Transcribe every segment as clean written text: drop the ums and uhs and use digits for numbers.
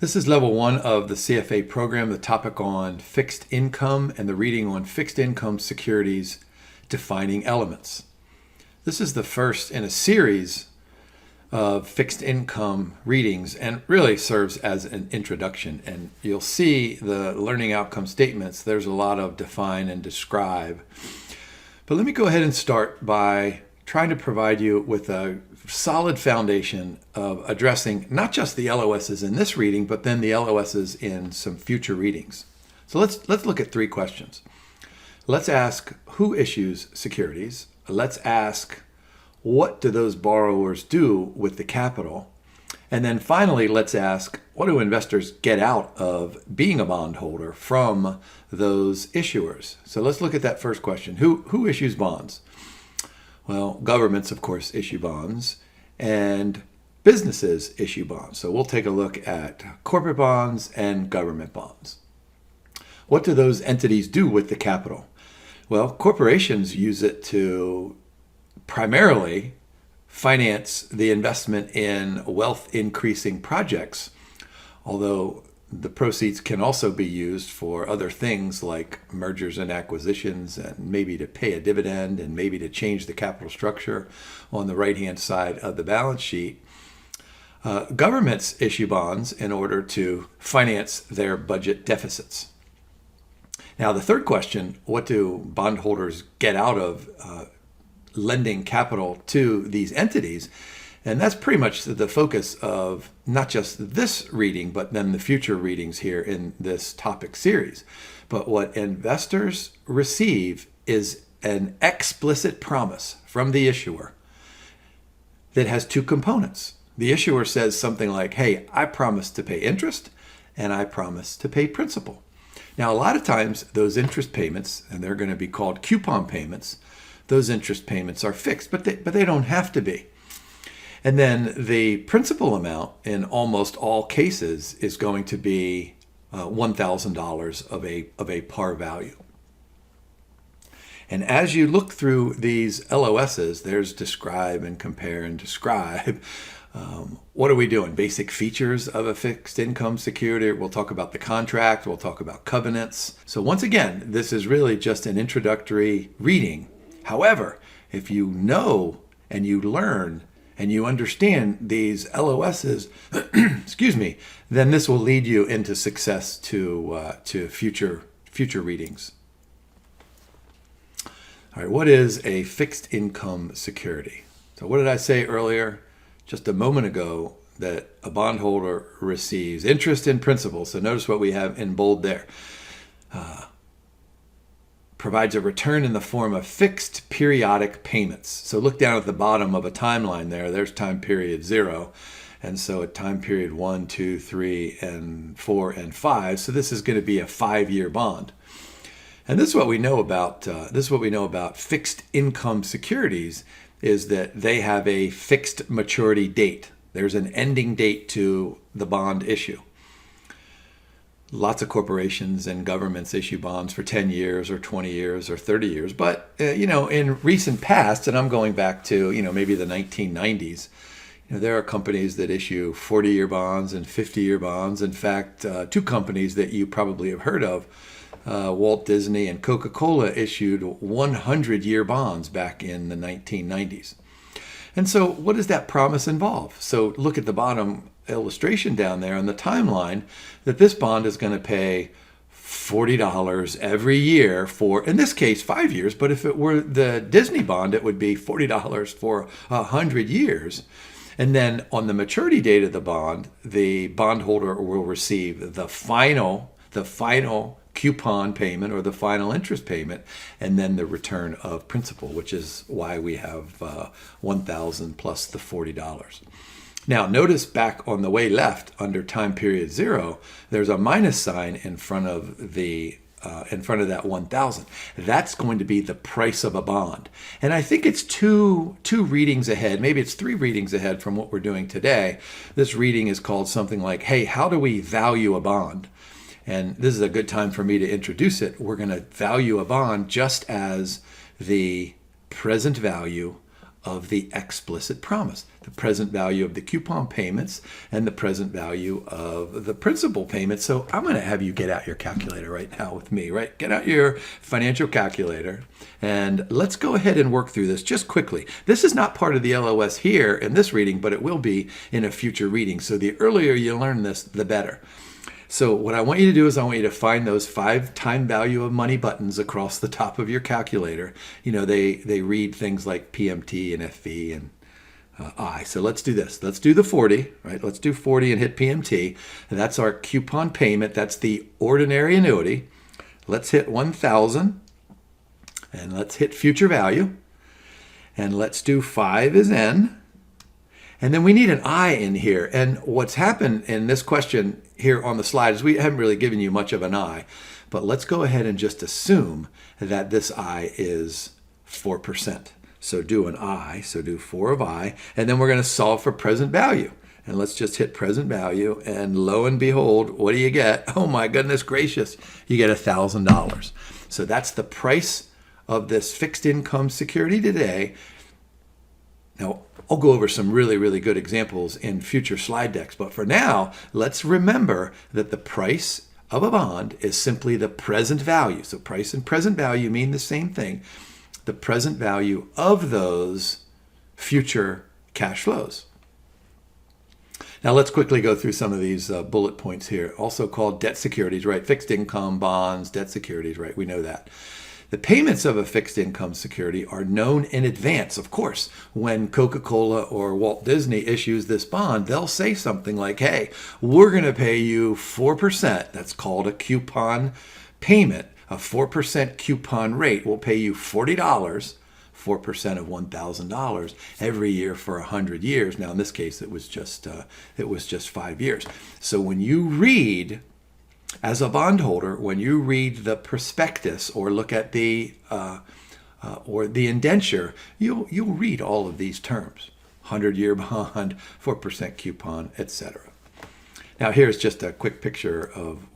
This is level 1 of the CFA program, the topic on fixed income and the reading on fixed income securities defining elements. This is the first in a series of fixed income readings and really serves as an introduction. And you'll see the learning outcome statements. There's a lot of define and describe. But let me go ahead and start by trying to provide you with a solid foundation of addressing not just the LOSs in this reading, but then the LOSs in some future readings. So let's look at 3 questions. Let's ask who issues securities. Let's ask what do those borrowers do with the capital? And then finally, let's ask what do investors get out of being a bondholder from those issuers? So let's look at that first question. Who issues bonds? Well, governments, of course, issue bonds, and businesses issue bonds. So we'll take a look at corporate bonds and government bonds. What do those entities do with the capital? Well, corporations use it to primarily finance the investment in wealth-increasing projects, although the proceeds can also be used for other things like mergers and acquisitions and maybe to pay a dividend and maybe to change the capital structure on the right-hand side of the balance sheet. Governments issue bonds in order to finance their budget deficits. Now, the third question, what do bondholders get out of lending capital to these entities? And that's pretty much the focus of not just this reading, but then the future readings here in this topic series. But what investors receive is an explicit promise from the issuer that has 2 components. The issuer says something like, hey, I promise to pay interest and I promise to pay principal. Now, a lot of times those interest payments, and they're going to be called coupon payments, those interest payments are fixed, but they don't have to be. And then the principal amount in almost all cases is going to be $1,000 of a par value. And as you look through these LOSs, there's describe and compare and describe. What are we doing? Basic features of a fixed income security. We'll talk about the contract. We'll talk about covenants. So once again, this is really just an introductory reading. However, if you know and you learn and you understand these LOSs, excuse me, then this will lead you into success to future readings. All right, what is a fixed income security? So what did I say earlier, just a moment ago, that a bondholder receives interest in principal. So notice what we have in bold there. Provides a return in the form of fixed periodic payments. So look down at the bottom of a timeline there. There's time period 0. And so at time period 1, 2, 3, and 4, and 5. So this is going to be a 5-year bond. And this is what we know about fixed income securities, is that they have a fixed maturity date. There's an ending date to the bond issue. Lots of corporations and governments issue bonds for 10 years or 20 years or 30 years. But, in recent past, and I'm going back to, maybe the 1990s, there are companies that issue 40-year bonds and 50-year bonds. In fact, 2 companies that you probably have heard of, Walt Disney and Coca-Cola, issued 100-year bonds back in the 1990s. And so what does that promise involve? So look at the bottom illustration down there on the timeline, that this bond is going to pay $40 every year for, in this case, 5 years. But if it were the Disney bond, it would be $40 for 100 years. And then on the maturity date of the bond, the bondholder will receive the final coupon payment or the final interest payment, and then the return of principal, which is why we have $1,000 plus the $40. Now, notice back on the way left under time period 0, there's a minus sign in front of that 1,000. That's going to be the price of a bond. And I think it's two readings ahead, maybe it's 3 readings ahead from what we're doing today. This reading is called something like, hey, how do we value a bond? And this is a good time for me to introduce it. We're going to value a bond just as the present value of the explicit promise, the present value of the coupon payments and the present value of the principal payments. So I'm going to have you get out your calculator right now with me, right? Get out your financial calculator and let's go ahead and work through this just quickly. This is not part of the LOS here in this reading, but it will be in a future reading. So the earlier you learn this, the better. So what I want you to do is I want you to find those 5 time value of money buttons across the top of your calculator. You know, they read things like PMT and FV and I. So let's do this. Let's do the 40, right? Let's do 40 and hit PMT. And that's our coupon payment. That's the ordinary annuity. Let's hit 1,000 and let's hit future value. And let's do 5 is N. And then we need an I in here. And what's happened in this question here on the slide is we haven't really given you much of an I. But let's go ahead and just assume that this I is 4%. So do an I, so do 4 of I. And then we're going to solve for present value. And let's just hit present value. And lo and behold, what do you get? Oh my goodness gracious, you get $1,000. So that's the price of this fixed income security today. Now, I'll go over some really, really good examples in future slide decks. But for now, let's remember that the price of a bond is simply the present value. So price and present value mean the same thing. The present value of those future cash flows. Now, let's quickly go through some of these bullet points here, also called debt securities, right? Fixed income, bonds, debt securities, right? We know that. The payments of a fixed income security are known in advance. Of course, when Coca-Cola or Walt Disney issues this bond, they'll say something like, hey, we're going to pay you 4%. That's called a coupon payment. A 4% coupon rate will pay you $40, 4% of $1,000 every year for 100 years. Now, in this case, it was just 5 years. So when you read, as a bondholder, when you read the prospectus or look at the indenture, you'll read all of these terms: 100-year bond, 4% coupon, etc. Now, here's just a quick picture of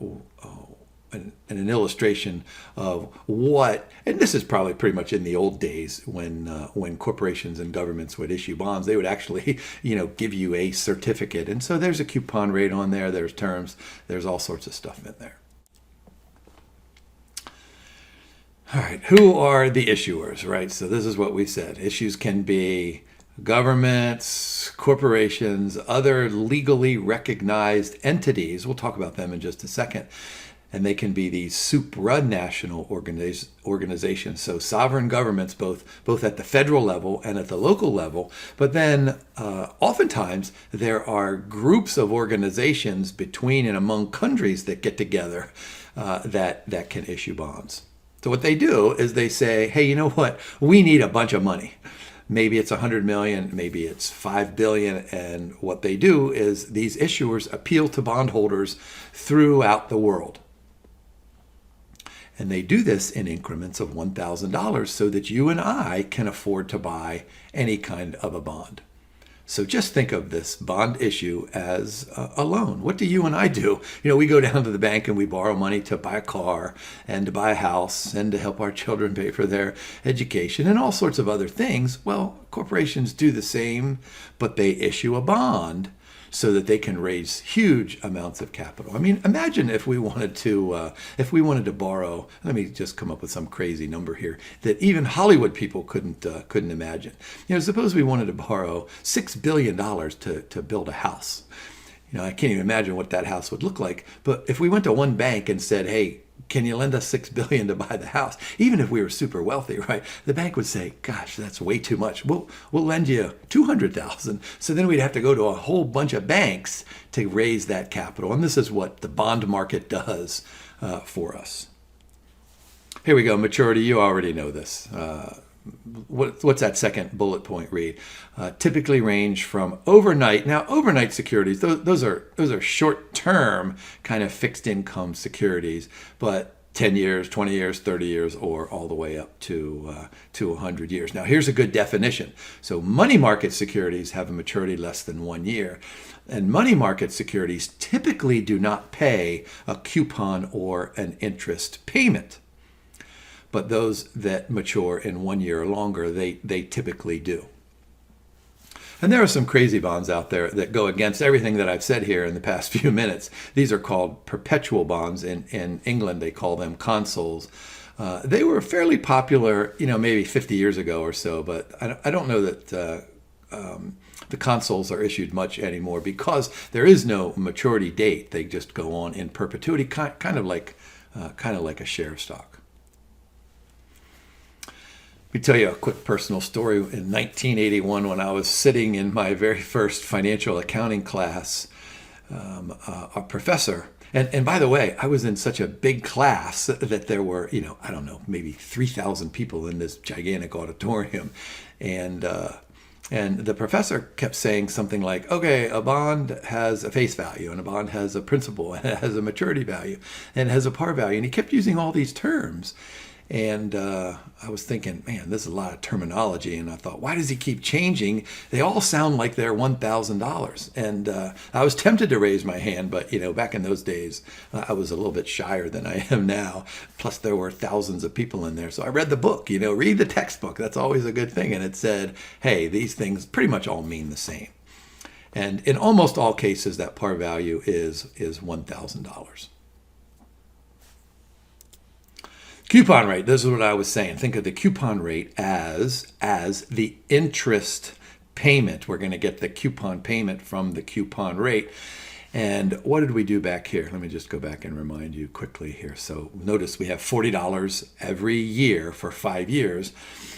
an illustration of what, and this is probably pretty much in the old days when corporations and governments would issue bonds, they would actually, give you a certificate. And so there's a coupon rate on there, there's terms, there's all sorts of stuff in there. All right, who are the issuers, right? So this is what we said. Issues can be governments, corporations, other legally recognized entities. We'll talk about them in just a second. And they can be these supranational organizations, so sovereign governments, both at the federal level and at the local level. But then oftentimes there are groups of organizations between and among countries that get together that can issue bonds. So what they do is they say, hey, you know what? We need a bunch of money. Maybe it's 100 million, maybe it's 5 billion. And what they do is these issuers appeal to bondholders throughout the world. And they do this in increments of $1,000 so that you and I can afford to buy any kind of a bond. So just think of this bond issue as a loan. What do you and I do? We go down to the bank and we borrow money to buy a car and to buy a house and to help our children pay for their education and all sorts of other things. Well, corporations do the same, but they issue a bond so that they can raise huge amounts of capital. I mean, imagine if we wanted to borrow. Let me just come up with some crazy number here that even Hollywood people couldn't imagine. Suppose we wanted to borrow $6 billion to build a house. I can't even imagine what that house would look like. But if we went to one bank and said, hey, can you lend us $6 billion to buy the house? Even if we were super wealthy, right? The bank would say, gosh, that's way too much. We'll lend you $200,000. So then we'd have to go to a whole bunch of banks to raise that capital. And this is what the bond market does for us. Here we go. Maturity. You already know this. What's that second bullet point read? Typically range from overnight. Now, overnight securities, those are short-term kind of fixed income securities, but 10 years, 20 years, 30 years, or all the way up to 100 years. Now, here's a good definition. So money market securities have a maturity less than 1 year. And money market securities typically do not pay a coupon or an interest payment. But those that mature in 1 year or longer, they typically do. And there are some crazy bonds out there that go against everything that I've said here in the past few minutes. These are called perpetual bonds. In England, they call them consols. They were fairly popular, maybe 50 years ago or so, but I don't know that the consols are issued much anymore because there is no maturity date. They just go on in perpetuity, kind of like a share of stock. Let me tell you a quick personal story. In 1981, when I was sitting in my very first financial accounting class, a professor, and by the way, I was in such a big class that there were, I don't know, maybe 3,000 people in this gigantic auditorium. And the professor kept saying something like, okay, a bond has a face value, and a bond has a principal, and it has a maturity value, and it has a par value. And he kept using all these terms. And I was thinking, man, this is a lot of terminology. And I thought, why does he keep changing? They all sound like they're $1,000. And I was tempted to raise my hand, but back in those days, I was a little bit shyer than I am now. Plus, there were thousands of people in there. So I read the book. Read the textbook. That's always a good thing. And it said, hey, these things pretty much all mean the same. And in almost all cases, that par value is $1,000. Coupon rate, this is what I was saying. Think of the coupon rate as the interest payment. We're going to get the coupon payment from the coupon rate. And what did we do back here? Let me just go back and remind you quickly here. So notice we have $40 every year for 5 years.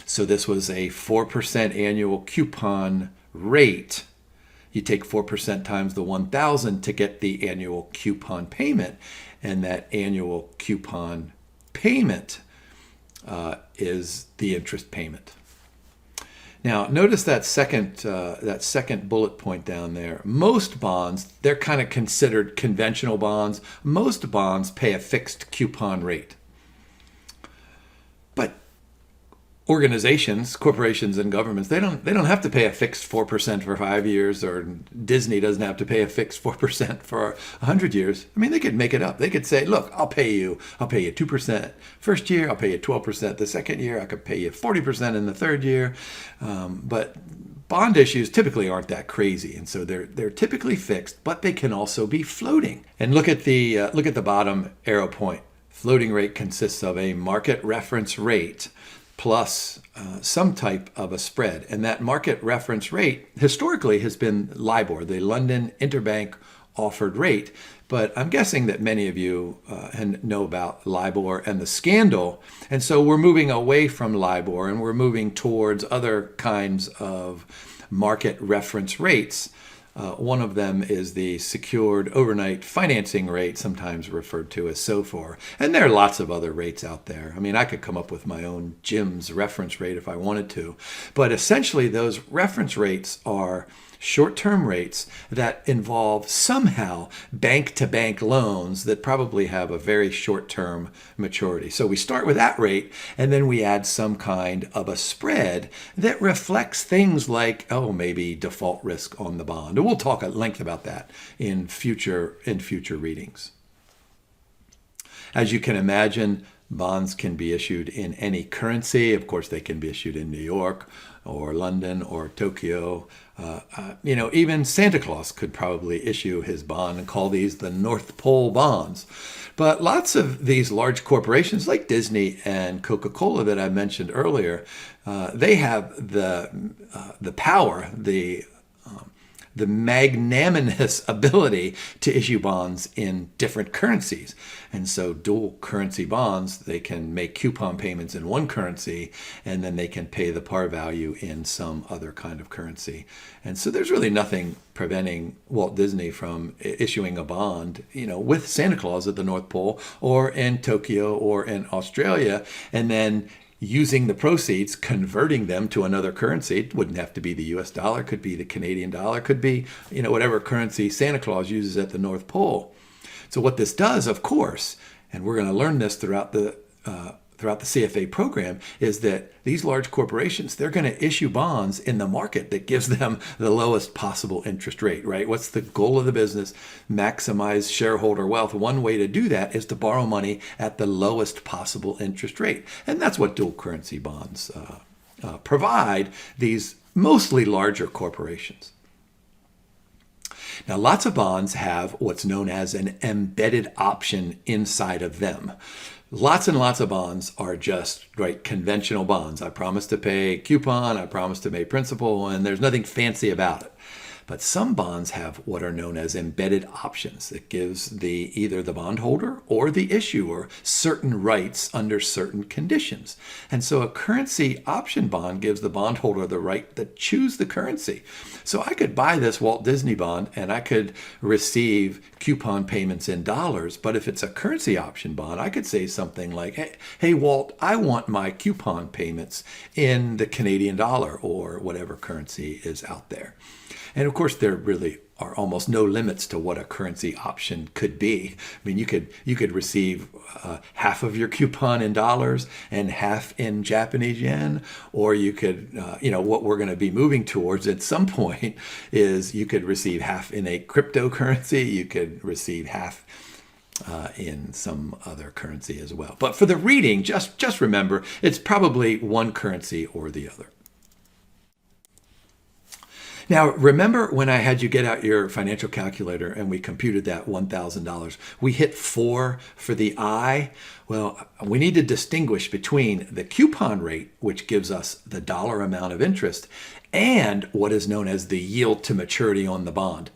So this was a 4% annual coupon rate. You take 4% times the 1,000 to get the annual coupon payment. And that annual coupon payment is the interest payment. Now, notice that second bullet point down there. Most bonds, they're kind of considered conventional bonds. Most bonds pay a fixed coupon rate. But organizations, corporations, and governments, they don't have to pay a fixed 4% for 5 years, or Disney doesn't have to pay a fixed 4% for 100 years. I mean, they could make it up. They could say, look, I'll pay you 2% first year, I'll pay you 12% the second year, I could pay you 40% in the third year. But bond issues typically aren't that crazy, and so they're typically fixed, but they can also be floating. And look at the bottom arrow point. Floating rate consists of a market reference rate plus some type of a spread. And that market reference rate historically has been LIBOR, the London Interbank Offered Rate. But I'm guessing that many of you know about LIBOR and the scandal. And so we're moving away from LIBOR and we're moving towards other kinds of market reference rates. One of them is the secured overnight financing rate, sometimes referred to as SOFR. And there are lots of other rates out there. I mean, I could come up with my own Jim's reference rate if I wanted to. But essentially, those reference rates are short-term rates that involve somehow bank-to-bank loans that probably have a very short-term maturity. So we start with that rate, and then we add some kind of a spread that reflects things like, maybe default risk on the bond. And we'll talk at length about that in future readings. As you can imagine, bonds can be issued in any currency. Of course, they can be issued in New York or London or Tokyo. Even Santa Claus could probably issue his bond and call these the North Pole bonds. But lots of these large corporations like Disney and Coca-Cola that I mentioned earlier, they have the power, the magnanimous ability to issue bonds in different currencies. And so dual currency bonds, they can make coupon payments in one currency, and then they can pay the par value in some other kind of currency. And so there's really nothing preventing Walt Disney from issuing a bond, with Santa Claus at the North Pole or in Tokyo or in Australia, and then using the proceeds, converting them to another currency. It wouldn't have to be the US dollar, could be the Canadian dollar, could be, whatever currency Santa Claus uses at the North Pole. So what this does, of course, and we're going to learn this throughout the CFA program, is that these large corporations, they're going to issue bonds in the market that gives them the lowest possible interest rate, right? What's the goal of the business? Maximize shareholder wealth. One way to do that is to borrow money at the lowest possible interest rate. And that's what dual currency bonds provide these mostly larger corporations. Now, lots of bonds have what's known as an embedded option inside of them. Lots and lots of bonds are just conventional bonds. I promise to pay coupon, I promise to pay principal, and there's nothing fancy about it. But some bonds have what are known as embedded options. It gives either the bondholder or the issuer certain rights under certain conditions. And so a currency option bond gives the bondholder the right to choose the currency. So I could buy this Walt Disney bond and I could receive coupon payments in dollars. But if it's a currency option bond, I could say something like, hey Walt, I want my coupon payments in the Canadian dollar or whatever currency is out there. And of course, there really are almost no limits to what a currency option could be. I mean, you could receive half of your coupon in dollars and half in Japanese yen, or you could, what we're going to be moving towards at some point is you could receive half in a cryptocurrency, you could receive half in some other currency as well. But for the reading, just remember, it's probably one currency or the other. Now, remember when I had you get out your financial calculator and we computed that $1,000? We hit 4 for the I. Well, we need to distinguish between the coupon rate, which gives us the dollar amount of interest, and what is known as the yield to maturity on the bond.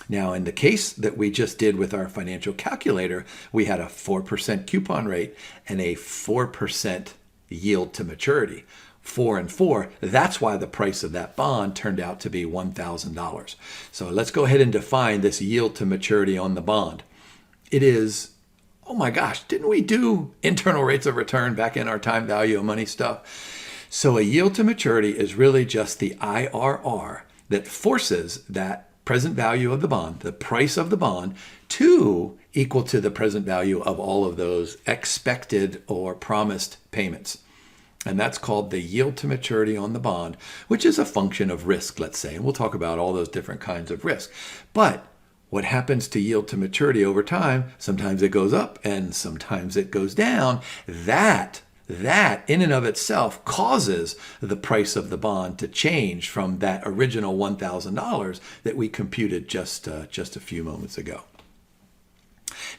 Now, in the case that we just did with our financial calculator, we had a 4% coupon rate and a 4% yield to maturity. 4 and 4, that's why the price of that bond turned out to be $1,000. So let's go ahead and define this yield to maturity on the bond. It is, oh my gosh, didn't we do internal rates of return back in our time value of money stuff? So a yield to maturity is really just the IRR that forces that present value of the bond, the price of the bond, to equal to the present value of all of those expected or promised payments. And that's called the yield to maturity on the bond, which is a function of risk, let's say. And we'll talk about all those different kinds of risk. But what happens to yield to maturity over time, sometimes it goes up and sometimes it goes down. That in and of itself causes the price of the bond to change from that original $1,000 that we computed just a few moments ago.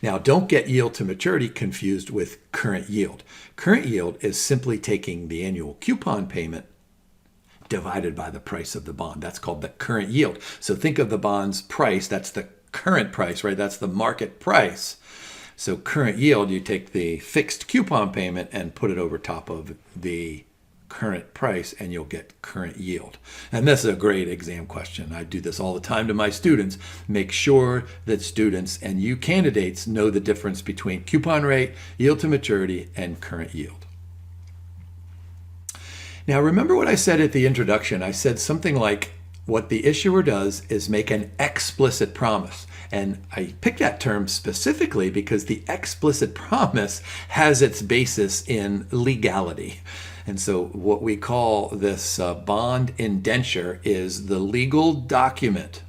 Now, don't get yield to maturity confused with current yield. Current yield is simply taking the annual coupon payment divided by the price of the bond. That's called the current yield. So think of the bond's price. That's the current price, right? That's the market price. So current yield, you take the fixed coupon payment and put it over top of the current price and you'll get current yield. And this is a great exam question. I do this all the time to my students. Make sure that students and you candidates know the difference between coupon rate, yield to maturity, and current yield. Now, remember what I said at the introduction. I said something like, what the issuer does is make an explicit promise. And I picked that term specifically because the explicit promise has its basis in legality. And so what we call this bond indenture is the legal document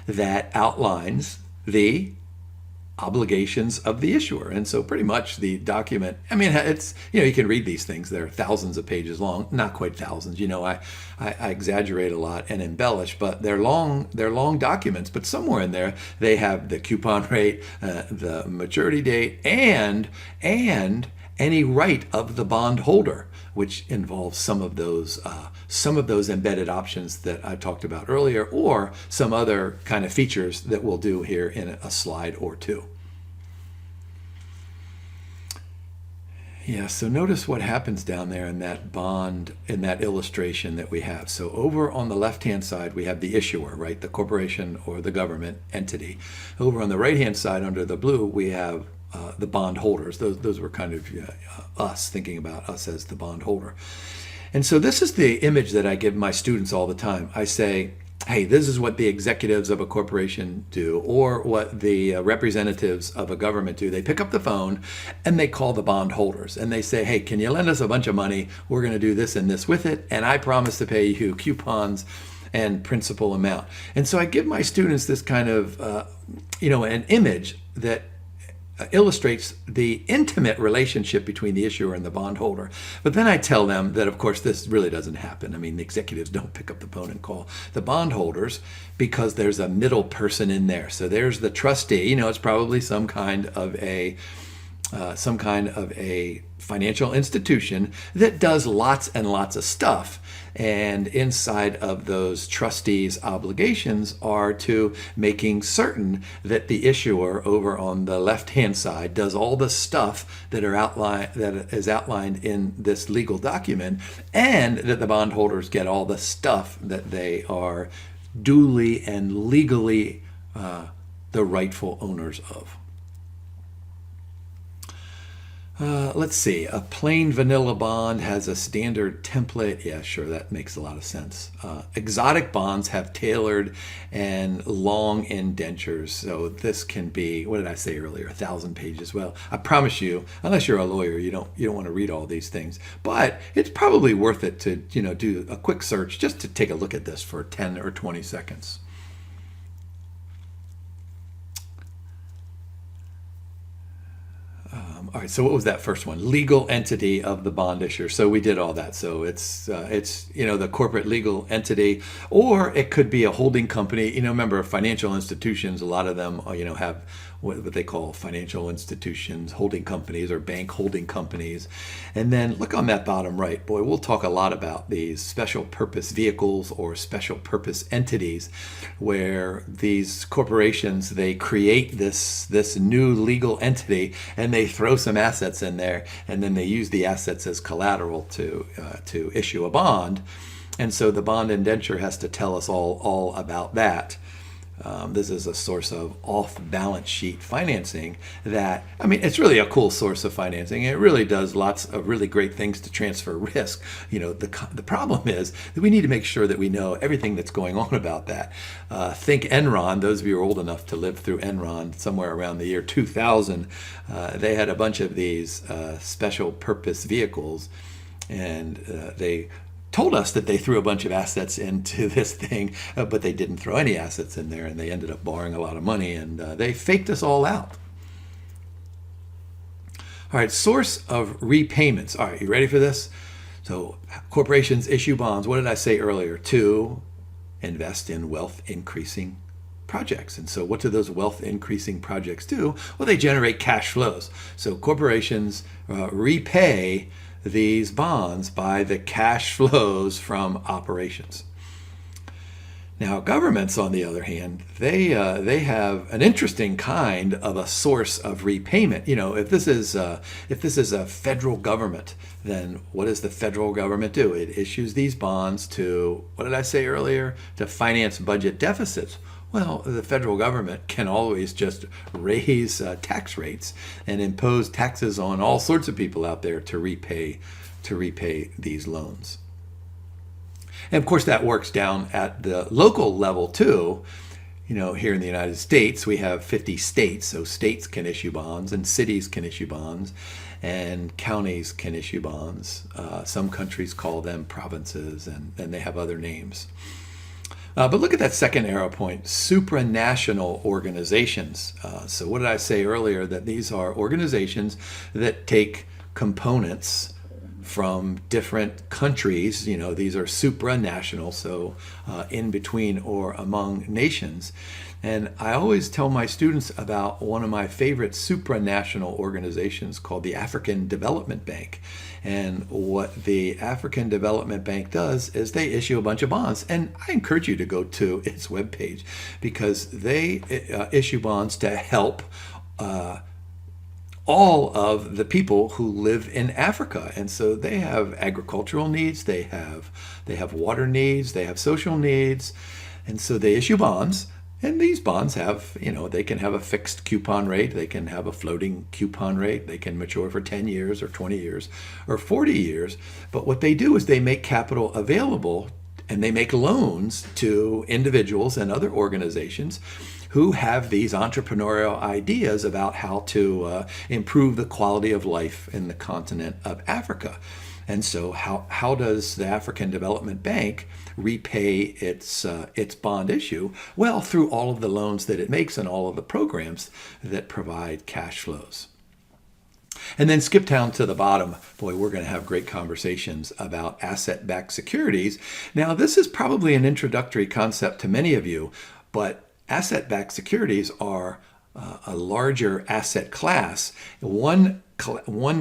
that outlines the obligations of the issuer. And so pretty much the document, I mean, it's, you can read these things. They're thousands of pages long, not quite thousands. I exaggerate a lot and embellish, but they're long documents. But somewhere in there, they have the coupon rate, the maturity date, and any right of the bondholder, which involves some of those embedded options that I talked about earlier, or some other kind of features that we'll do here in a slide or two. Yeah, so notice what happens down there in that bond, in that illustration that we have. So over on the left-hand side, we have the issuer, right? The corporation or the government entity. Over on the right-hand side, under the blue, we have the bondholders. Those were kind of us, thinking about us as the bondholder. And so this is the image that I give my students all the time. I say, hey, this is what the executives of a corporation do, or what the representatives of a government do. They pick up the phone and they call the bondholders and they say, hey, can you lend us a bunch of money? We're going to do this and this with it, and I promise to pay you coupons and principal amount. And so I give my students this kind of, an image that illustrates the intimate relationship between the issuer and the bondholder. But then I tell them that, of course, this really doesn't happen. I mean, the executives don't pick up the phone and call the bondholders because there's a middle person in there. So there's the trustee. It's probably some kind of a financial institution that does lots and lots of stuff. And inside of those trustees' obligations are to making certain that the issuer over on the left-hand side does all the stuff that is outlined in this legal document, and that the bondholders get all the stuff that they are duly and legally the rightful owners of. Let's see. A plain vanilla bond has a standard template. Yeah, sure, that makes a lot of sense. Exotic bonds have tailored and long indentures. So this can be, what did I say earlier, 1,000 pages. Well, I promise you, unless you're a lawyer, you don't want to read all these things. But it's probably worth it to do a quick search just to take a look at this for 10 or 20 seconds. All right, so what was that first one? Legal entity of the bond issuer. So we did all that. So it's the corporate legal entity, or it could be a holding company. Remember, financial institutions, a lot of them have what they call financial institutions, holding companies, or bank holding companies. And then look on that bottom right. Boy, we'll talk a lot about these special purpose vehicles or special purpose entities, where these corporations, they create this new legal entity and they throw some assets in there, and then they use the assets as collateral to issue a bond. And so the bond indenture has to tell us all about that. This is a source of off-balance sheet financing that, it's really a cool source of financing. It really does lots of really great things to transfer risk. The problem is that we need to make sure that we know everything that's going on about that. Think Enron. Those of you who are old enough to live through Enron, somewhere around the year 2000, they had a bunch of these special purpose vehicles, and they told us that they threw a bunch of assets into this thing, but they didn't throw any assets in there, and they ended up borrowing a lot of money, and they faked us all out. All right, source of repayments. All right, you ready for this? So corporations issue bonds. What did I say earlier? To invest in wealth increasing projects. And so what do those wealth increasing projects do? Well, they generate cash flows. So corporations repay these bonds by the cash flows from operations. Now, governments, on the other hand, they have an interesting kind of a source of repayment. If this is a federal government, then what does the federal government do? It issues these bonds to, what did I say earlier? To finance budget deficits. Well, the federal government can always just raise tax rates and impose taxes on all sorts of people out there to repay these loans. And of course, that works down at the local level too. Here in the United States, we have 50 states, so states can issue bonds, and cities can issue bonds, and counties can issue bonds. Some countries call them provinces, and they have other names. But look at that second arrow point, supranational organizations. So what did I say earlier? That these are organizations that take components from different countries. These are supranational, so in between or among nations. And I always tell my students about one of my favorite supranational organizations called the African Development Bank. And what the African Development Bank does is they issue a bunch of bonds. And I encourage you to go to its webpage, because they issue bonds to help all of the people who live in Africa. And so they have agricultural needs, they have water needs, they have social needs. And so they issue bonds. And these bonds have, they can have a fixed coupon rate, they can have a floating coupon rate, they can mature for 10 years or 20 years or 40 years. But what they do is they make capital available, and they make loans to individuals and other organizations who have these entrepreneurial ideas about how to improve the quality of life in the continent of Africa. And so how does the African Development Bank repay its bond issue? Well, through all of the loans that it makes and all of the programs that provide cash flows. And then skip down to the bottom. Boy, we're going to have great conversations about asset-backed securities. Now, this is probably an introductory concept to many of you, but asset-backed securities are a larger asset class. One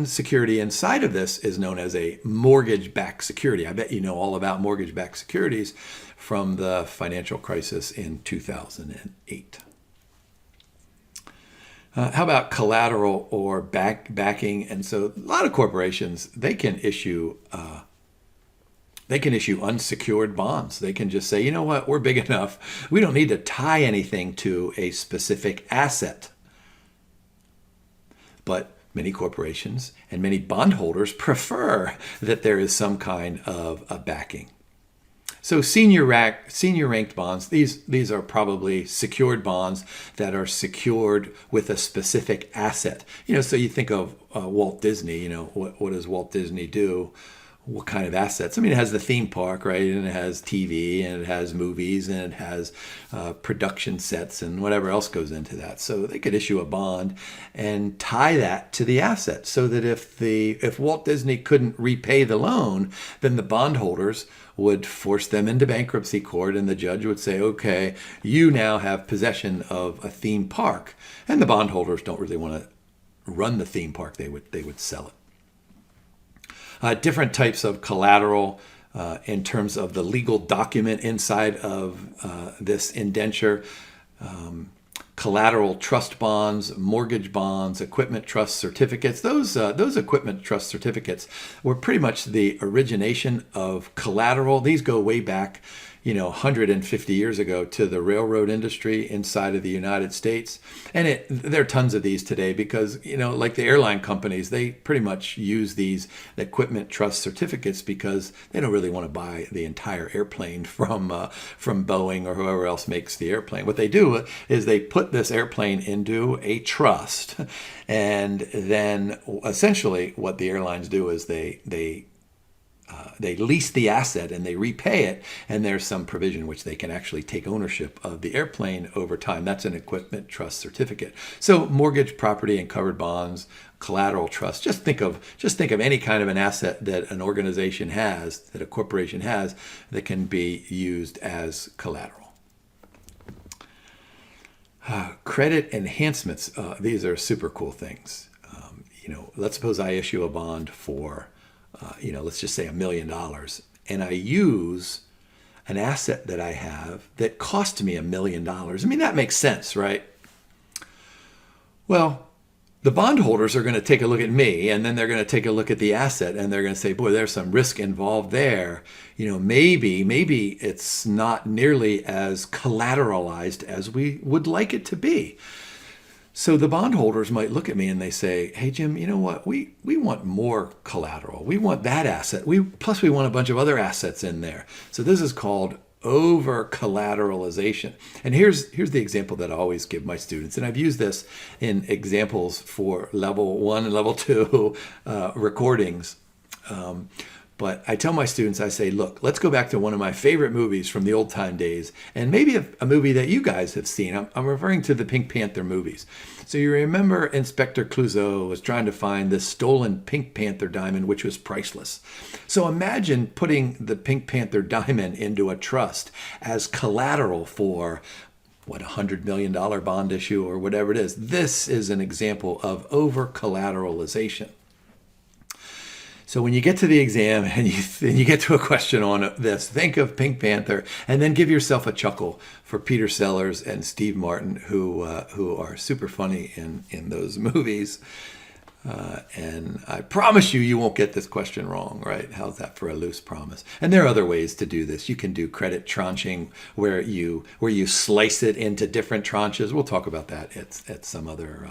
security inside of this is known as a mortgage-backed security. I bet you know all about mortgage-backed securities from the financial crisis in 2008. How about collateral or backing? And so a lot of corporations, they can issue unsecured bonds. They can just say, you know what, we're big enough. We don't need to tie anything to a specific asset. But many corporations and many bondholders prefer that there is some kind of a backing. So senior ranked bonds, these are probably secured bonds that are secured with a specific asset. So you think of Walt Disney, what does Walt Disney do? What kind of assets? I mean, it has the theme park, right? And it has TV, and it has movies, and it has production sets, and whatever else goes into that. So they could issue a bond and tie that to the asset, so that if Walt Disney couldn't repay the loan, then the bondholders would force them into bankruptcy court, and the judge would say, okay, you now have possession of a theme park, and the bondholders don't really want to run the theme park. They would sell it. Different types of collateral in terms of the legal document inside of this indenture. Collateral trust bonds, mortgage bonds, equipment trust certificates. Those equipment trust certificates were pretty much the origination of collateral. These go way back, 150 years ago to the railroad industry inside of the United States. And there are tons of these today because, like the airline companies, they pretty much use these equipment trust certificates because they don't really want to buy the entire airplane from Boeing or whoever else makes the airplane. What they do is they put this airplane into a trust, and then essentially what the airlines do is they lease the asset and they repay it, and there's some provision which they can actually take ownership of the airplane over time. That's an equipment trust certificate. So mortgage, property, and covered bonds, collateral trust. Just think of any kind of an asset that an organization has, that a corporation has, that can be used as collateral. Credit enhancements. These are super cool things. Let's suppose I issue a bond for let's just say $1 million, and I use an asset that I have that cost me $1 million. I mean, that makes sense, right? Well, the bondholders are going to take a look at me, and then they're going to take a look at the asset, and they're going to say, boy, there's some risk involved there. Maybe it's not nearly as collateralized as we would like it to be. So the bondholders might look at me and they say, hey, Jim, you know what? We want more collateral. We want that asset. Plus we want a bunch of other assets in there. So this is called overcollateralization. And here's the example that I always give my students. And I've used this in examples for level 1 and level 2 recordings. But I tell my students, I say, look, let's go back to one of my favorite movies from the old time days, and maybe a movie that you guys have seen. I'm referring to the Pink Panther movies. So you remember Inspector Clouseau was trying to find this stolen Pink Panther diamond, which was priceless. So imagine putting the Pink Panther diamond into a trust as collateral for $100 million bond issue or whatever it is. This is an example of over-collateralization. So when you get to the exam and you get to a question on this, think of Pink Panther and then give yourself a chuckle for Peter Sellers and Steve Martin, who are super funny in those movies. And I promise you won't get this question wrong, right? How's that for a loose promise? And there are other ways to do this. You can do credit tranching where you slice it into different tranches. We'll talk about that at some other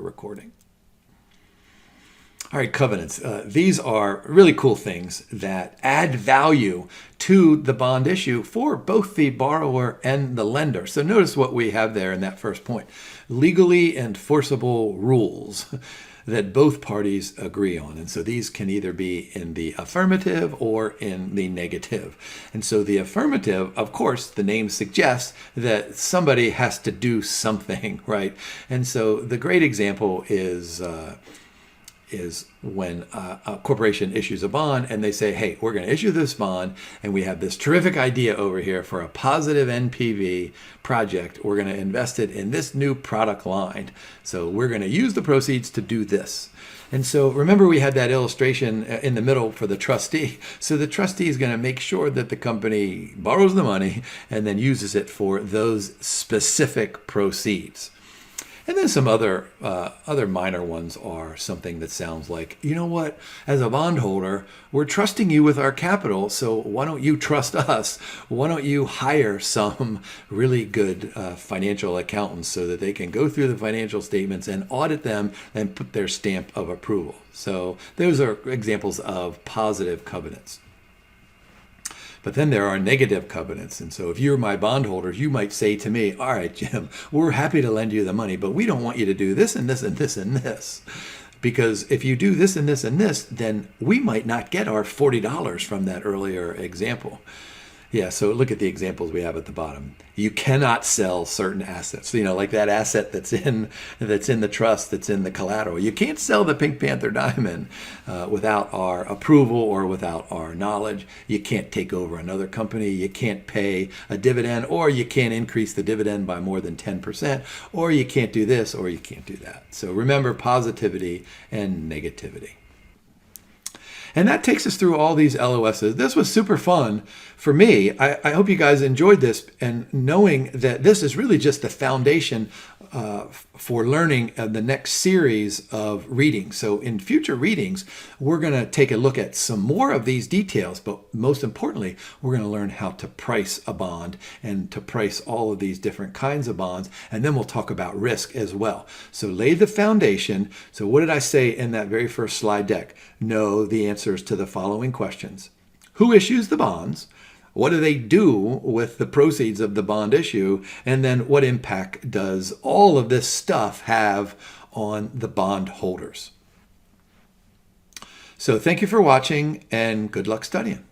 recording. All right, covenants. These are really cool things that add value to the bond issue for both the borrower and the lender. So notice what we have there in that first point. Legally enforceable rules. that both parties agree on. And so these can either be in the affirmative or in the negative. And so the affirmative, of course, the name suggests that somebody has to do something, right? And so the great example is when a corporation issues a bond and they say, hey, we're going to issue this bond and we have this terrific idea over here for a positive NPV project. We're going to invest it in this new product line. So we're going to use the proceeds to do this. And so remember we had that illustration in the middle for the trustee. So the trustee is going to make sure that the company borrows the money and then uses it for those specific proceeds. And then some other minor ones are something that sounds like, you know what, as a bondholder, we're trusting you with our capital, so why don't you trust us? Why don't you hire some really good financial accountants so that they can go through the financial statements and audit them and put their stamp of approval? So those are examples of positive covenants. But then there are negative covenants. And so if you're my bondholders, you might say to me, all right, Jim, we're happy to lend you the money, but we don't want you to do this and this and this and this. Because if you do this and this and this, then we might not get our $40 from that earlier example. Yeah, so look at the examples we have at the bottom. You cannot sell certain assets. You know, like that asset that's in the trust, that's in the collateral. You can't sell the Pink Panther diamond without our approval or without our knowledge. You can't take over another company. You can't pay a dividend, or you can't increase the dividend by more than 10%, or you can't do this, or you can't do that. So remember positivity and negativity. And that takes us through all these LOSs. This was super fun for me. I hope you guys enjoyed this, and knowing that this is really just the foundation for learning the next series of readings. So in future readings, we're going to take a look at some more of these details, but most importantly, we're going to learn how to price a bond and to price all of these different kinds of bonds. And then we'll talk about risk as well. So lay the foundation. So what did I say in that very first slide deck? Know the answers to the following questions. Who issues the bonds? What do they do with the proceeds of the bond issue? And then what impact does all of this stuff have on the bond holders? So thank you for watching and good luck studying.